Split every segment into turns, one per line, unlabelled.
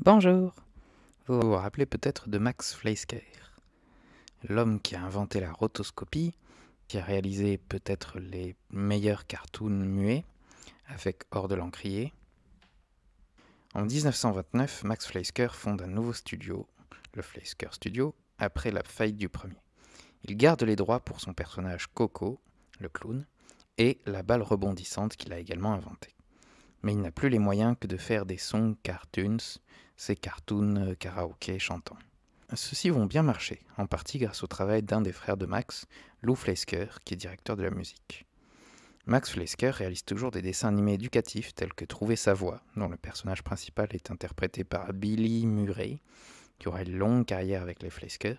Bonjour! Vous vous rappelez peut-être de Max Fleischmann, l'homme qui a inventé la rotoscopie, qui a réalisé peut-être les meilleurs cartoons muets, avec Hors de l'Encrier. En 1929, Max Fleischmann fonde un nouveau studio, le Fleischmann Studio, après la faillite du premier. Il garde les droits pour son personnage Coco, le clown, et la balle rebondissante qu'il a également inventée. Mais il n'a plus les moyens que de faire des sons cartoons, ces cartoons karaoké chantants. Ceux-ci vont bien marcher, en partie grâce au travail d'un des frères de Max, Lou Fleischmann, qui est directeur de la musique. Max Fleischmann réalise toujours des dessins animés éducatifs tels que Trouver sa voix, dont le personnage principal est interprété par Billy Murray, qui aura une longue carrière avec les Fleischmann.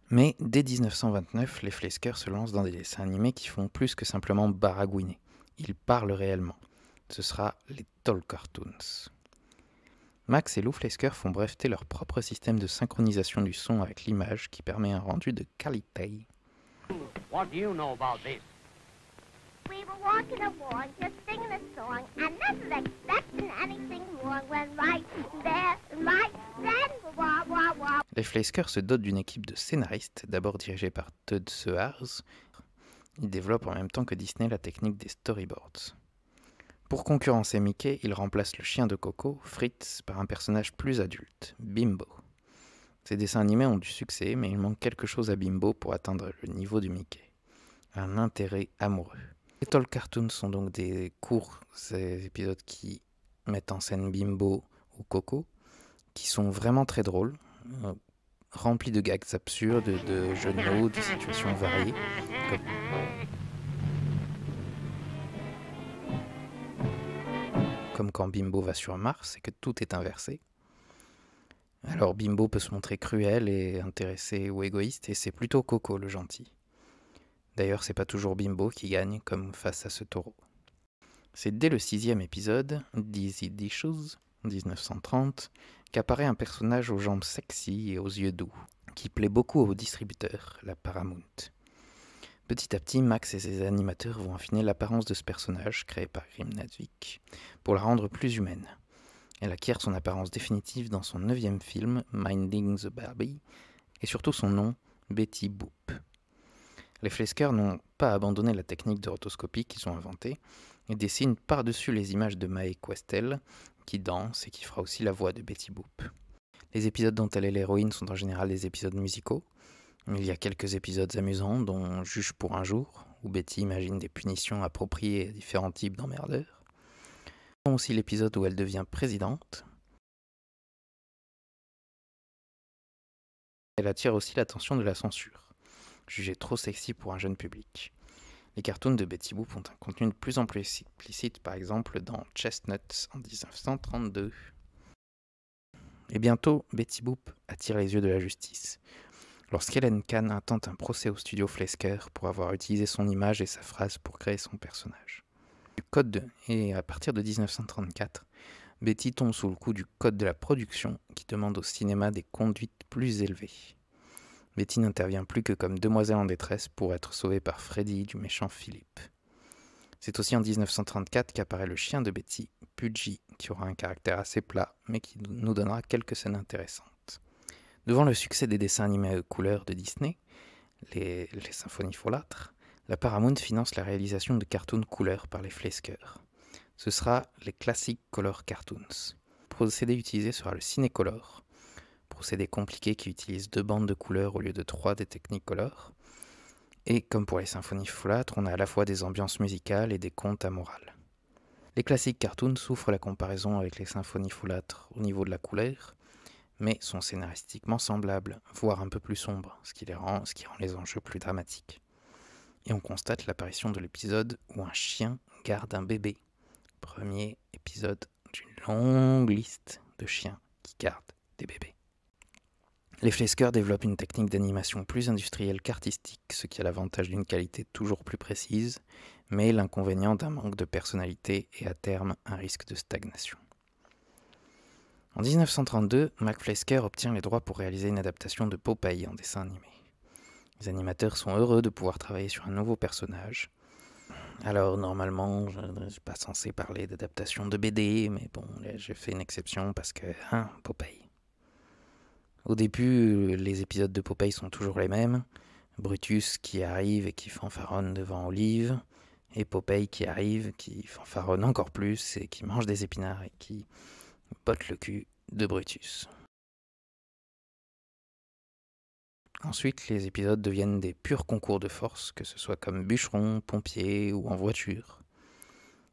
Mais dès 1929, les Fleischmann se lancent dans des dessins animés qui font plus que simplement baragouiner. Ils parlent réellement. Ce sera les Tall Cartoons. Max et Lou Fleischmann font breveter leur propre système de synchronisation du son avec l'image qui permet un rendu de qualité.
What do you know about this?
We were walking along, just singing a song, and never expecting anything wrong when right there, right then, wah, wah, wah.
Les Fleischmann se dotent d'une équipe de scénaristes, d'abord dirigée par Todd Sears. Ils développent en même temps que Disney la technique des storyboards. Pour concurrencer Mickey, ils remplacent le chien de Coco, Fritz, par un personnage plus adulte, Bimbo. Ces dessins animés ont du succès, mais il manque quelque chose à Bimbo pour atteindre le niveau du Mickey. Un intérêt amoureux. Les Tall Cartoons sont donc des courts épisodes qui mettent en scène Bimbo ou Coco, qui sont vraiment très drôles, remplis de gags absurdes, de jeux de mots, de situations variées. Comme quand Bimbo va sur Mars et que tout est inversé. Alors Bimbo peut se montrer cruel et intéressé ou égoïste, et c'est plutôt Coco le gentil. D'ailleurs, c'est pas toujours Bimbo qui gagne, comme face à ce taureau. C'est dès le 6e épisode, Dizzy Dishes, 1930, qu'apparaît un personnage aux jambes sexy et aux yeux doux, qui plaît beaucoup aux distributeurs, la Paramount. Petit à petit, Max et ses animateurs vont affiner l'apparence de ce personnage, créé par Grim Nadvik, pour la rendre plus humaine. Elle acquiert son apparence définitive dans son 9e film, Minding the Barbie, et surtout son nom, Betty Boop. Les Fleischmann n'ont pas abandonné la technique de rotoscopie qu'ils ont inventée et dessinent par-dessus les images de Mae Questel, qui danse et qui fera aussi la voix de Betty Boop. Les épisodes dont elle est l'héroïne sont en général des épisodes musicaux. Il y a quelques épisodes amusants, dont Juge pour un jour, où Betty imagine des punitions appropriées à différents types d'emmerdeurs. Il y a aussi l'épisode où elle devient présidente. Elle attire aussi l'attention de la censure, jugée trop sexy pour un jeune public. Les cartoons de Betty Boop ont un contenu de plus en plus explicite, par exemple dans Chestnuts en 1932. Et bientôt, Betty Boop attire les yeux de la justice. Lorsqu'Helen Kahn intente un procès au studio Fleischmann pour avoir utilisé son image et sa phrase pour créer son personnage. Et à partir de 1934, Betty tombe sous le coup du code de la production qui demande au cinéma des conduites plus élevées. Betty n'intervient plus que comme demoiselle en détresse pour être sauvée par Freddy du méchant Philippe. C'est aussi en 1934 qu'apparaît le chien de Betty, Pudgy, qui aura un caractère assez plat, mais qui nous donnera quelques scènes intéressantes. Devant le succès des dessins animés couleurs de Disney, les symphonies folâtres, la Paramount finance la réalisation de cartoons couleurs par les Fleischmann. Ce sera les Classic Color Cartoons. Le procédé utilisé sera le Cinecolor, procédé compliqué qui utilise 2 bandes de couleurs au lieu de 3 des Technicolor. Et comme pour les symphonies folâtres, on a à la fois des ambiances musicales et des contes à morale. Les classiques cartoons souffrent la comparaison avec les symphonies folâtres au niveau de la couleur, mais sont scénaristiquement semblables, voire un peu plus sombres, ce qui rend les enjeux plus dramatiques. Et on constate l'apparition de l'épisode où un chien garde un bébé. Premier épisode d'une longue liste de chiens qui gardent des bébés. Les Fleischmann développent une technique d'animation plus industrielle qu'artistique, ce qui a l'avantage d'une qualité toujours plus précise, mais l'inconvénient d'un manque de personnalité et à terme un risque de stagnation. En 1932, Max Fleischmann obtient les droits pour réaliser une adaptation de Popeye en dessin animé. Les animateurs sont heureux de pouvoir travailler sur un nouveau personnage. Alors normalement, je ne suis pas censé parler d'adaptation de BD, mais bon, là, j'ai fait une exception parce que, Popeye. Au début, les épisodes de Popeye sont toujours les mêmes. Brutus qui arrive et qui fanfaronne devant Olive, et Popeye qui arrive, qui fanfaronne encore plus et qui mange des épinards et qui botte le cul de Brutus. Ensuite, les épisodes deviennent des purs concours de force, que ce soit comme bûcheron, pompier ou en voiture.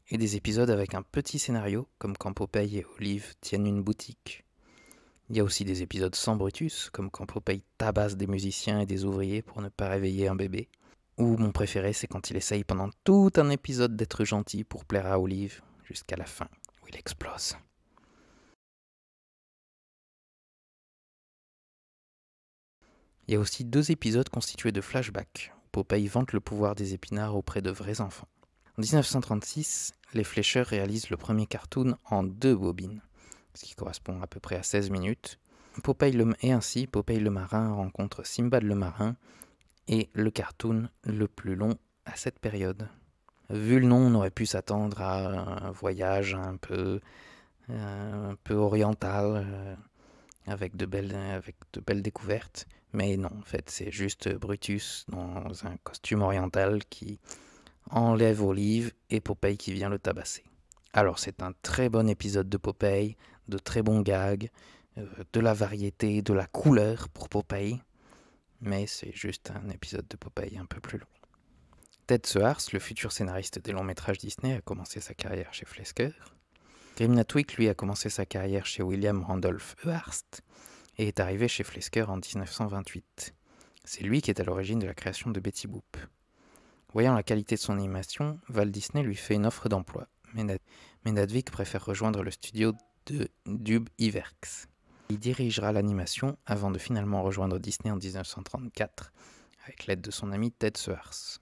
Et des épisodes avec un petit scénario, comme quand Popeye et Olive tiennent une boutique. Il y a aussi des épisodes sans Brutus, comme quand Popeye tabasse des musiciens et des ouvriers pour ne pas réveiller un bébé. Ou mon préféré, c'est quand il essaye pendant tout un épisode d'être gentil pour plaire à Olive, jusqu'à la fin, où il explose. Il y a aussi 2 épisodes constitués de flashbacks, où Popeye vante le pouvoir des épinards auprès de vrais enfants. En 1936, les flécheurs réalisent le premier cartoon en 2 bobines, ce qui correspond à peu près à 16 minutes. Et ainsi, Popeye le marin rencontre Simbad le marin, et le cartoon le plus long à cette période. Vu le nom, on aurait pu s'attendre à un voyage un peu oriental, avec de belles découvertes. Mais non, en fait, c'est juste Brutus dans un costume oriental qui enlève Olive et Popeye qui vient le tabasser. Alors, c'est un très bon épisode de Popeye, de très bons gags, de la variété, de la couleur pour Popeye. Mais c'est juste un épisode de Popeye un peu plus long. Ted Sears, le futur scénariste des longs métrages Disney, a commencé sa carrière chez Flesker. Grim Natwick, lui, a commencé sa carrière chez William Randolph Hearst et est arrivé chez Flesker en 1928. C'est lui qui est à l'origine de la création de Betty Boop. Voyant la qualité de son animation, Walt Disney lui fait une offre d'emploi, mais Natwick préfère rejoindre le studio de Dub Iwerks. Il dirigera l'animation avant de finalement rejoindre Disney en 1934, avec l'aide de son ami Ted Sears.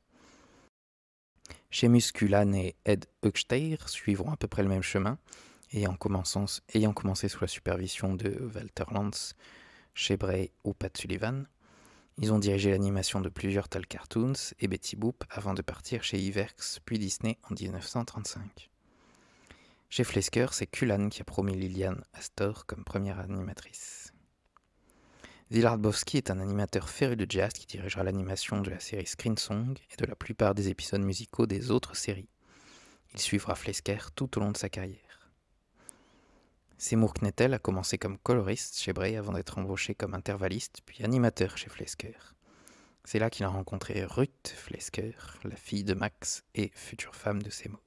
Seamus Cullen et Ed Hochstein suivront à peu près le même chemin, ayant commencé sous la supervision de Walter Lantz, Shea Bray ou Pat Sullivan. Ils ont dirigé l'animation de plusieurs tels cartoons et Betty Boop avant de partir chez Iwerks puis Disney en 1935. Chez Flesker, c'est Cullen qui a promu Lillian Astor comme première animatrice. Willard Bowski est un animateur féru de jazz qui dirigera l'animation de la série Screen Song et de la plupart des épisodes musicaux des autres séries. Il suivra Flesker tout au long de sa carrière. Seymour Knettel a commencé comme coloriste chez Bray avant d'être embauché comme intervalliste puis animateur chez Flesker. C'est là qu'il a rencontré Ruth Flesker, la fille de Max et future femme de Seymour.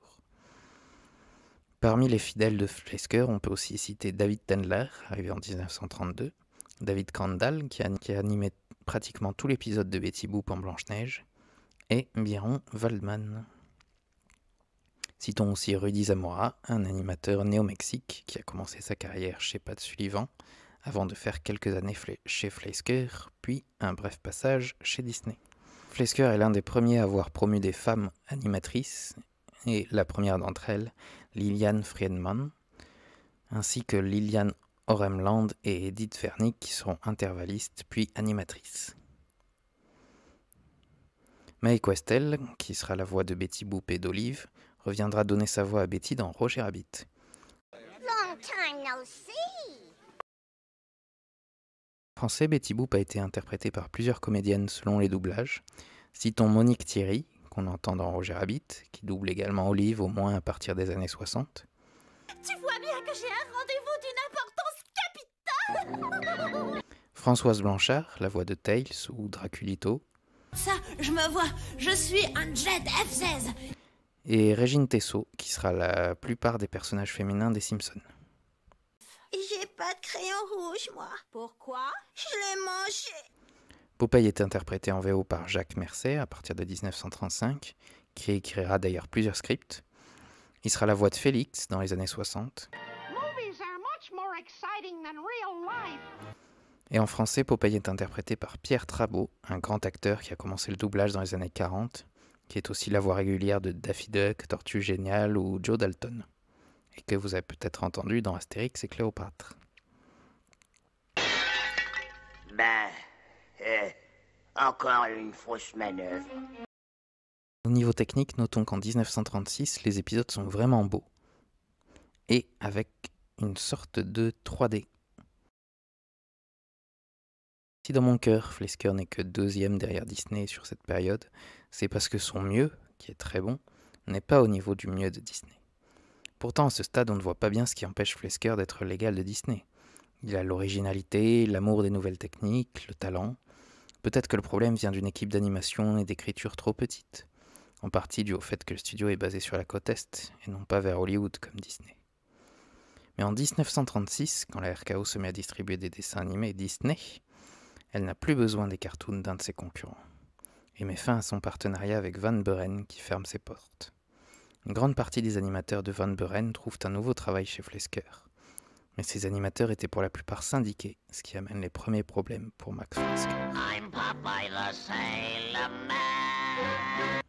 Parmi les fidèles de Flesker, on peut aussi citer David Tendler, arrivé en 1932, David Crandall, qui a animé pratiquement tout l'épisode de Betty Boop en Blanche-Neige, et Byron Waldman. Citons aussi Rudy Zamora, un animateur néo-mexique qui a commencé sa carrière chez Pat Sullivan, avant de faire quelques années chez Flesker, puis un bref passage chez Disney. Flesker est l'un des premiers à avoir promu des femmes animatrices, et la première d'entre elles, Lillian Friedman, ainsi que Lillian Oremland et Edith Fernick qui seront intervallistes puis animatrices. Mae Questel, qui sera la voix de Betty Boop et d'Olive, reviendra donner sa voix à Betty dans Roger Rabbit.
Long time no see.
En français, Betty Boop a été interprétée par plusieurs comédiennes selon les doublages. Citons Monique Thierry, qu'on entend dans Roger Rabbit, qui double également Olive au moins à partir des années 60.
Tu vois bien que j'ai un rendez-vous d'une importance capitale.
Françoise Blanchard, la voix de Tails ou Draculito.
Ça, je me vois, je suis un jet F-16.
Et Régine Tessot, qui sera la plupart des personnages féminins des Simpsons.
J'ai pas de crayon rouge, moi.
Pourquoi?
Je l'ai mangé.
Popeye est interprété en VO par Jacques Mercey à partir de 1935, qui écrira d'ailleurs plusieurs scripts. Il sera la voix de Félix dans les années 60.
Movies are much more exciting than real life.
Et en français, Popeye est interprété par Pierre Trabeau, un grand acteur qui a commencé le doublage dans les années 40, qui est aussi la voix régulière de Daffy Duck, Tortue Géniale ou Joe Dalton, et que vous avez peut-être entendu dans Astérix et Cléopâtre.
Ben, encore une fausse manœuvre.
Au niveau technique, notons qu'en 1936, les épisodes sont vraiment beaux, et avec une sorte de 3D. Si dans mon cœur, Fleischer n'est que deuxième derrière Disney sur cette période, c'est parce que son mieux, qui est très bon, n'est pas au niveau du mieux de Disney. Pourtant, à ce stade, on ne voit pas bien ce qui empêche Fleischer d'être l'égal de Disney. Il a l'originalité, l'amour des nouvelles techniques, le talent. Peut-être que le problème vient d'une équipe d'animation et d'écriture trop petite, en partie dû au fait que le studio est basé sur la côte Est et non pas vers Hollywood comme Disney. Mais en 1936, quand la RKO se met à distribuer des dessins animés Disney, elle n'a plus besoin des cartoons d'un de ses concurrents, et met fin à son partenariat avec Van Buren qui ferme ses portes. Une grande partie des animateurs de Van Buren trouvent un nouveau travail chez Fleischer, mais ces animateurs étaient pour la plupart syndiqués, ce qui amène les premiers problèmes pour Max Fleischer.
I'm Popeye the Sailor Man.